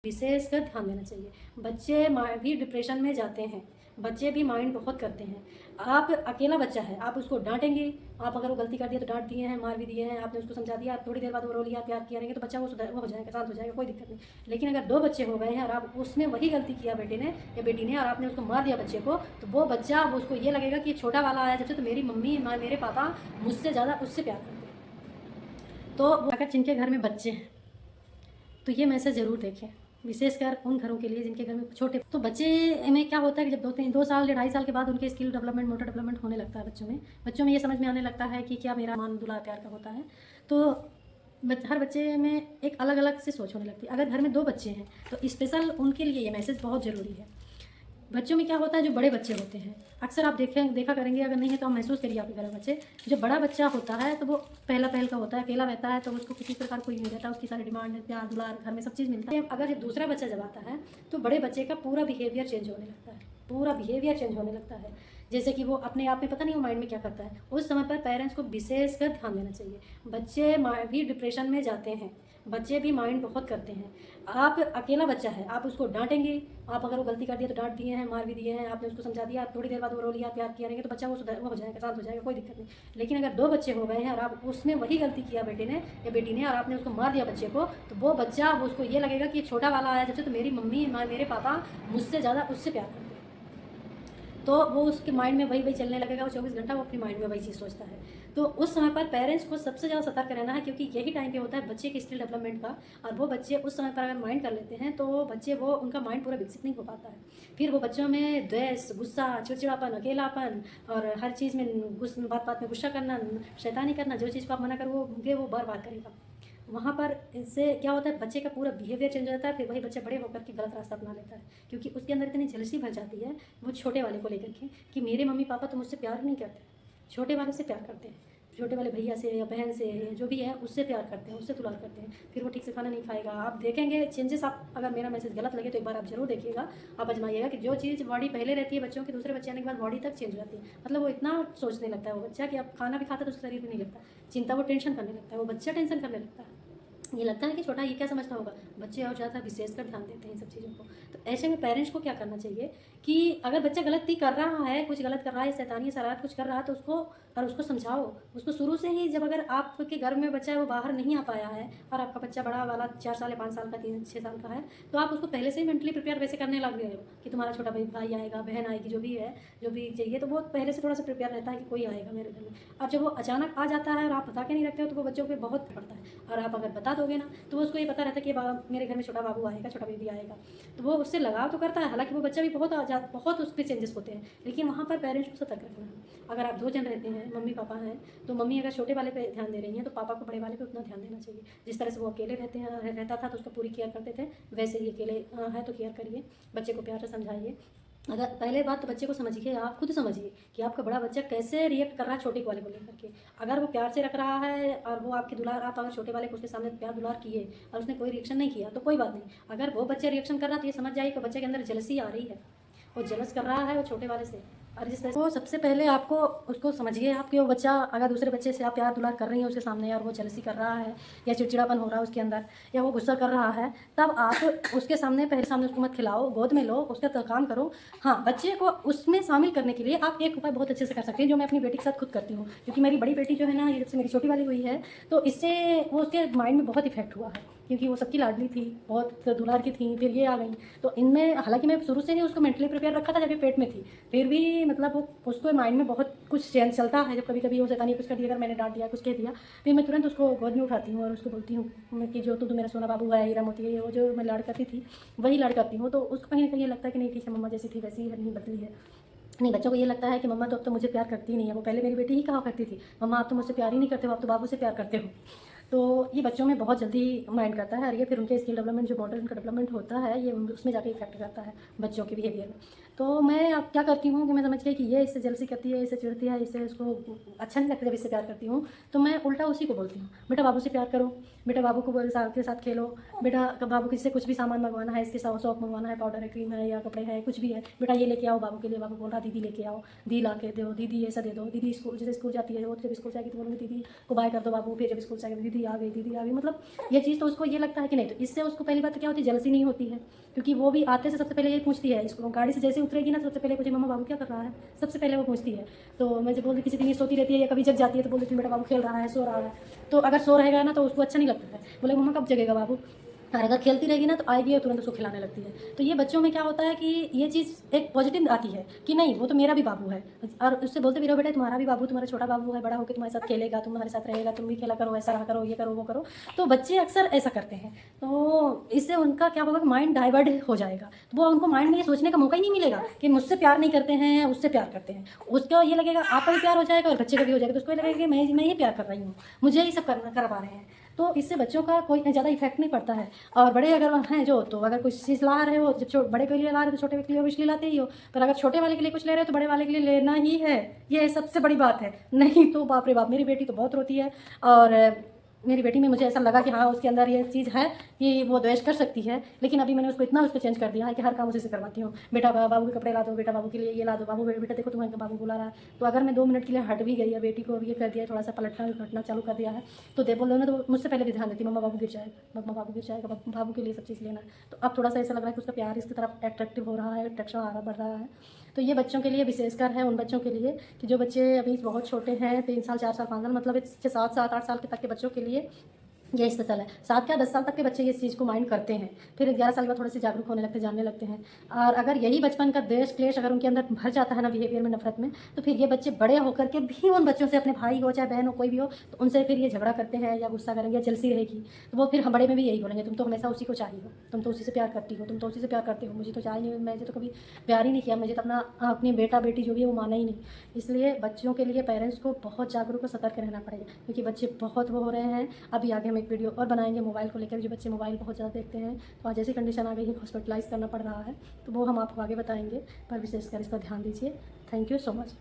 विशेषकर ध्यान देना चाहिए। बच्चे भी डिप्रेशन में जाते हैं, बच्चे भी माइंड बहुत करते हैं। आप अकेला बच्चा है, आप उसको डाँटेंगे, आप अगर वो गलती कर दिया तो डाँट दिए हैं, मार भी दिए हैं, आपने उसको समझा दिया, आप थोड़ी देर बाद वो रो लिया, प्यार किया रहेंगे तो बच्चा वो हो जाएगा, शांत हो जाएगा, कोई दिक्कत नहीं। लेकिन अगर 2 बच्चे हो गए हैं और आप उसमें वही गलती किया बेटे ने या बेटी ने और आपने उसको मार दिया बच्चे को, तो वो बच्चा वो उसको ये लगेगा कि छोटा वाला आया जब से तो मेरी मम्मी मेरे पापा मुझसे ज़्यादा उससे प्यार करते हैं। तो अगर जिनके घर में बच्चे हैं तो ये मैसेज ज़रूर देखें, विशेषकर उन घरों के लिए जिनके घर में छोटे। तो बच्चे में क्या होता है कि जब 2 साल या 2.5 साल के बाद उनके स्किल डेवलपमेंट, मोटर डेवलपमेंट होने लगता है बच्चों में ये समझ में आने लगता है कि क्या मेरा मान दुलार प्यार का होता है। तो हर बच्चे में एक अलग अलग से सोच होने लगती है। अगर घर में 2 बच्चे हैं तो स्पेशल उनके लिए ये मैसेज बहुत ज़रूरी है। बच्चों में क्या होता है, जो बड़े बच्चे होते हैं अक्सर आप देखा करेंगे, अगर नहीं है तो आप महसूस करिए आपके घर में बच्चे, जो बड़ा बच्चा होता है तो वो पहला पहल का होता है, अकेला रहता है, तो उसको किसी प्रकार कोई नहीं रहता, उसकी सारी डिमांड प्यार दुलार घर में सब चीज़ मिलता है। अगर जब दूसरा बच्चा जब आता है तो बड़े बच्चे का पूरा बिहेवियर चेंज होने लगता है, पूरा बिहेवियर चेंज होने लगता है। जैसे कि वो अपने आप में पता नहीं वो माइंड में क्या करता है। उस समय पर पेरेंट्स को विशेषकर ध्यान देना चाहिए। बच्चे भी डिप्रेशन में जाते हैं, बच्चे भी माइंड बहुत करते हैं। आप अकेला बच्चा है, आप उसको डाँटेंगे, आप अगर वो गलती कर दिया तो डाँट दिए हैं, मार भी दिए हैं, आपने उसको समझा दिया, आप थोड़ी देर बाद वो रो लिया, प्यार किया रहेंगे तो बच्चा वो हो जाएगा, शांत हो जाएगा, कोई दिक्कत नहीं। लेकिन अगर 2 बच्चे हो गए हैं और आप उसमें वही गलती किया बेटे ने या बेटी ने और आपने उसको मार दिया बच्चे को, तो वो बच्चा वो उसको ये लगेगा कि छोटा वाला आया जब से तो मेरी मम्मी मेरे पापा मुझसे ज़्यादा उससे प्यार करते हैं। तो वो उसके माइंड में वही चलने लगेगा, वो 24 घंटा वो अपने माइंड में वही चीज़ सोचता है। तो उस समय पर पेरेंट्स को सबसे ज़्यादा सतर्क रहना है, क्योंकि यही टाइम पे होता है बच्चे के स्किल डेवलपमेंट का। और वो बच्चे उस समय पर अगर माइंड कर लेते हैं तो बच्चे वो उनका माइंड पूरा विकसित नहीं हो पाता है। फिर वो बच्चों में द्वेष, गुस्सा, चिड़चिड़ापन, अकेलापन और हर चीज़ में बात में गुस्सा करना, शैतानी करना, जो चीज़ को आप मना करोगे वो बार-बार करेगा। वहाँ पर इससे क्या होता है, बच्चे का पूरा बिहेवियर चेंज हो जाता है। फिर वही बच्चा बड़े होकर के गलत रास्ता अपना लेता है, क्योंकि उसके अंदर इतनी जेलसी भर जाती है वो छोटे वाले को लेकर के कि मेरे मम्मी पापा तो मुझसे प्यार ही नहीं करते, छोटे वाले से प्यार करते हैं, छोटे वाले भैया से या बहन से या जो भी है उससे प्यार करते हैं, उससे दुलार करते हैं। फिर वो ठीक से खाना नहीं खाएगा। आप देखेंगे चेंजेस। आप अगर मेरा मैसेज गलत लगे तो एक बार आप जरूर देखिएगा, आप आजमाइएगा कि जो चीज़ बॉडी पहले रहती है बच्चों की, दूसरे बच्चे आने के बाद बॉडी तक चेंज हो जाती है। मतलब वो इतना सोचने लगता है वो बच्चा कि अब खाना भी खाता है तो उसके शरीर में नहीं लगता, चिंता वो टेंशन करने लगता है, वो बच्चा टेंशन करने लगता है। ये लगता है कि छोटा ये क्या समझता होगा, बच्चे और ज़्यादा विशेषकर ध्यान देते हैं इन सब चीज़ों को। तो ऐसे में पेरेंट्स को क्या करना चाहिए कि अगर बच्चा गलती कर रहा है, कुछ गलत कर रहा है, शैतानी शरारत कुछ कर रहा है तो उसको समझाओ। उसको शुरू से ही, जब अगर आपके घर में बच्चा है वो बाहर नहीं आ पाया है और आपका बच्चा बड़ा वाला 4 साल या 5 साल का, 3-6 साल का है, तो आप उसको पहले से ही मेंटली प्रिपेयर वैसे करने लग गए हो कि तुम्हारा छोटा भाई आएगा, बहन आएगी, जो भी है, जो भी चाहिए, तो वो पहले से थोड़ा सा प्रिपेयर रहता है कि कोई आएगा मेरे घर में। और जब वो अचानक आ जाता है और आप बता के नहीं रखते हो तो वो बच्चों पे बहुत पड़ता है। और आप अगर बता दोगे ना तो उसको ये पता रहता है कि मेरे घर में छोटा बाबू आएगा, छोटा बेबी आएगा, तो वो उससे लगाव तो करता है। हालांकि वो बच्चा भी बहुत उस पर चेंजेस होते हैं, लेकिन वहाँ पर पेरेंट्स को सतर्क रखना है। अगर आप 2 जन रहते हैं, मम्मी पापा हैं, तो मम्मी अगर छोटे वाले पे ध्यान दे रही हैं तो पापा को बड़े वाले पे उतना ध्यान देना चाहिए। जिस तरह से वो अकेले रहता था तो उसको पूरी केयर करते थे, वैसे ही अकेले है तो केयर करिए, बच्चे को प्यार से समझाइए। अगर पहले बात तो बच्चे को समझिए, आप खुद समझिए कि आपका बड़ा बच्चा कैसे रिएक्ट कर रहा है छोटे वाले को लेकर के। अगर वो प्यार से रख रहा है और वो आपके दुलार, आप अगर छोटे वाले को उसके सामने प्यार दुलार किए और उसने कोई रिएक्शन नहीं किया तो कोई बात नहीं। अगर वो बच्चा रिएक्शन कर रहा है तो ये समझ जाइए कि बच्चे के अंदर जेलसी आ रही है, वो जेलस कर रहा है वो छोटे वाले से। और जिस तरह से वो, सबसे पहले आपको उसको समझिए आप कि वो बच्चा अगर दूसरे बच्चे से आप प्यार दुलार कर रही हैं उसके सामने और वो जेलसी कर रहा है या चिड़चिड़ापन हो रहा है उसके अंदर या वो गुस्सा कर रहा है, तब आप उसके सामने उसको मत खिलाओ, गोद में लो, उसका तो काम करो। हाँ, बच्चे को उसमें शामिल करने के लिए आप एक उपाय बहुत अच्छे से कर सकते हैं, जो मैं अपनी बेटी के साथ खुद करती हूँ। क्योंकि मेरी बड़ी बेटी जो है ना, ये जब से मेरी छोटी वाली हुई है तो इससे वो उसके माइंड में बहुत इफेक्ट हुआ है, क्योंकि वो सबकी लाडली थी, बहुत दुलार की थी, फिर ये आ गई। तो इनमें हालांकि मैं शुरू से ही उसको मेंटली प्रिपेयर रखा था जब ये पेट में थी, फिर भी मतलब वो उसको माइंड में बहुत कुछ चलता है। जब कभी कभी वो शैतानी कुछ कर दिया, अगर मैंने डांट दिया, कुछ कह दिया, फिर मैं तुरंत उसको गोद में उठाती हूँ और उसको बोलती हूँ कि जो तू मेरा सोना बाबू है, हीरा मोती है, वो जो मैं लाड़ करती थी वही लाड़ करती हूँ। तो उसको कहीं ना कहीं ये लगता है कि नहीं ठीक है, मम्मा जैसी थी वैसी नहीं बदली है। नहीं, बच्चों को ये लगता है कि मम्मा तो अब तो मुझे प्यार करती ही नहीं है। वो पहले मेरी बेटी ही कहा करती थी, मम्मा आप तो मुझसे प्यार ही नहीं करते हो, आप तो बाबू से प्यार करते हो। तो ये बच्चों में बहुत जल्दी माइंड करता है और ये फिर उनके स्किल डेवलपमेंट, जो मॉडल उनका डेवलपमेंट होता है, ये उसमें जाके इफेक्ट करता है बच्चों के बिहेवियर में। तो मैं अब क्या करती हूँ कि मैं समझ गई कि ये इससे जेलसी करती है, इससे चिढ़ती है, इससे उसको अच्छा नहीं लगता जब इससे प्यार करती हूँ, तो मैं उल्टा उसी को बोलती हूँ, बेटा बाबू से प्यार करो, बेटा बाबू को के साथ खेलो, बेटा बाबू किसी से कुछ भी सामान मंगवाना है, इसके साथ सॉप मंगवाना है, पाउडर है, क्रीम है या कपड़े हैं, कुछ भी है, बेटा ये लेके आओ बाबू के लिए। बाबू बोल रहा दीदी लेके आओ, दी ला के दो, दीदी ऐसा दे दो, दीदी स्कूल जैसे स्कूल जाती है, वो जब स्कूल जाएगी तो बोलूँगी दीदी को बाय कर दो बाबू, फिर जब स्कूल से आएगी दीदी दीदी आ गई, दीदी आ गई, मतलब ये चीज़ तो उसको ये लगता है कि नहीं। तो इससे उसको पहली बात तो क्या होती है, जलसी नहीं होती है, क्योंकि वो भी आते से सबसे पहले ये पूछती है, इसको गाड़ी से जैसे उतरेगी ना, सबसे पहले पूछे मम्मा बाबू क्या कर रहा है, सबसे पहले वो पूछती है। तो मैं जब बोलती किसी दिन ये सोती रहती है या कभी जग जाती है तो बोल देती हूँ बेटा बाबू खेल रहा है, सो रहा है। तो अगर सो रहेगा ना तो उसको अच्छा नहीं लगता है, बोले मम्मा कब जगेगा बाबू। और अगर खेलती रहेगी ना तो आएगी और तुरंत उसको खिलाने लगती है। तो ये बच्चों में क्या होता है कि ये चीज़ एक पॉजिटिव आती है कि नहीं वो तो मेरा भी बाबू है, और उससे बोलते भी रहो बेटा तुम्हारा भी बाबू, तुम्हारा छोटा बाबू है, बड़ा होकर तुम्हारे साथ खेलेगा, तुम्हारे साथ रहेगा, तुम भी खेला करो, ऐसा रहा करो, ये करो वो करो। तो बच्चे अक्सर ऐसा करते हैं। तो इससे उनका क्या होगा कि माइंड डाइवर्ट हो जाएगा, तो वो उनको माइंड में ये सोचने का मौका ही नहीं मिलेगा कि मुझसे प्यार नहीं करते हैं, उससे प्यार करते हैं। उसको ये लगेगा आपका भी प्यार हो जाएगा और बच्चे का भी हो जाएगा, तो उसको ये लगेगा कि मैं ही प्यार कर रही हूँ, मुझे ही सब करना करा पा रहे हैं। तो इससे बच्चों का कोई ज़्यादा इफेक्ट नहीं पड़ता है। और बड़े अगर हैं जो, तो अगर कुछ चीज़ ला रहे हो, जब बड़े के लिए ला रहे हो तो छोटे के लिए ऑब्वियसली लाते ही हो, पर अगर छोटे वाले के लिए कुछ ले रहे हो तो बड़े वाले के लिए लेना ही है, ये सबसे बड़ी बात है। नहीं तो बाप रे बाप, मेरी बेटी तो बहुत रोती है, और मेरी बेटी में मुझे ऐसा लगा कि हाँ उसके अंदर ये चीज़ है कि वो द्वेष कर सकती है, लेकिन अभी मैंने उसको इतना उसको चेंज कर दिया है कि हर काम उसी से करवाती हूँ। बेटा बाबू के कपड़े ला दो, बेटा बाबू के लिए ये ला दो, बाबू बेटा देखो तुम्हारे बाबू बुला रहा है। तो अगर मैं 2 मिनट के लिए हट भी गई या बेटी को ये कर दिया, थोड़ा सा पलटना घटना चालू कर दिया है, तो दे बोल दो ना, तो मुझसे पहले भी ध्यान देती, मम्मा बाबू गिर जाएगा, मम्मा बाबू गिर जाएगा, बाबू के लिए सब चीज़ लेना है। तो अब थोड़ा सा ऐसा लग रहा है कि उसका प्यार इसकी तरफ अट्रैक्टिव हो रहा है, अट्रैक्शन आ रहा बढ़ रहा है। तो ये बच्चों के लिए विशेषकर है, उन बच्चों के लिए कि जो बच्चे अभी बहुत छोटे हैं, 3 साल 4 साल 5 साल, मतलब 7 8 साल के तक के बच्चों के लिए ये स्पेशल है। 7 क्या 10 साल तक के बच्चे ये चीज़ को माइंड करते हैं, फिर 11 साल के बाद थोड़े से जागरूक होने लगते हैं, जानने लगते हैं। और अगर यही बचपन का द्वेष क्लेश अगर उनके अंदर भर जाता है ना, बिहेवियर में, नफरत में, तो फिर ये बच्चे बड़े होकर के भी उन बच्चों से, अपने भाई हो चाहे बहन हो कोई भी हो, तो उनसे फिर ये झगड़ा करते हैं या गुस्सा करेंगे या जलसी रहेगी। तो वो फिर हम बड़े में भी यही बोलेंगे, तुम तो हमेशा उसी को चाहिए हो, तुम तो उसी से प्यार करती हो, तुम तो उसी से प्यार करते हो, मुझे तो चाहिए नहीं, मुझे तो कभी प्यार ही नहीं किया, मुझे तो अपनी बेटा बेटी जो भी है वो माना ही नहीं। इसलिए बच्चों के लिए पेरेंट्स को बहुत जागरूक और सतर्क रहना पड़ेगा, क्योंकि बच्चे बहुत वो हो रहे हैं। अभी आगे हम एक वीडियो और बनाएंगे मोबाइल को लेकर, जो बच्चे मोबाइल बहुत ज़्यादा देखते हैं, तो आज ऐसी कंडीशन आ गई है हॉस्पिटलाइज करना पड़ रहा है, तो वो हम आपको आगे बताएंगे, पर विशेषकर इस पर ध्यान दीजिए। Thank you so much.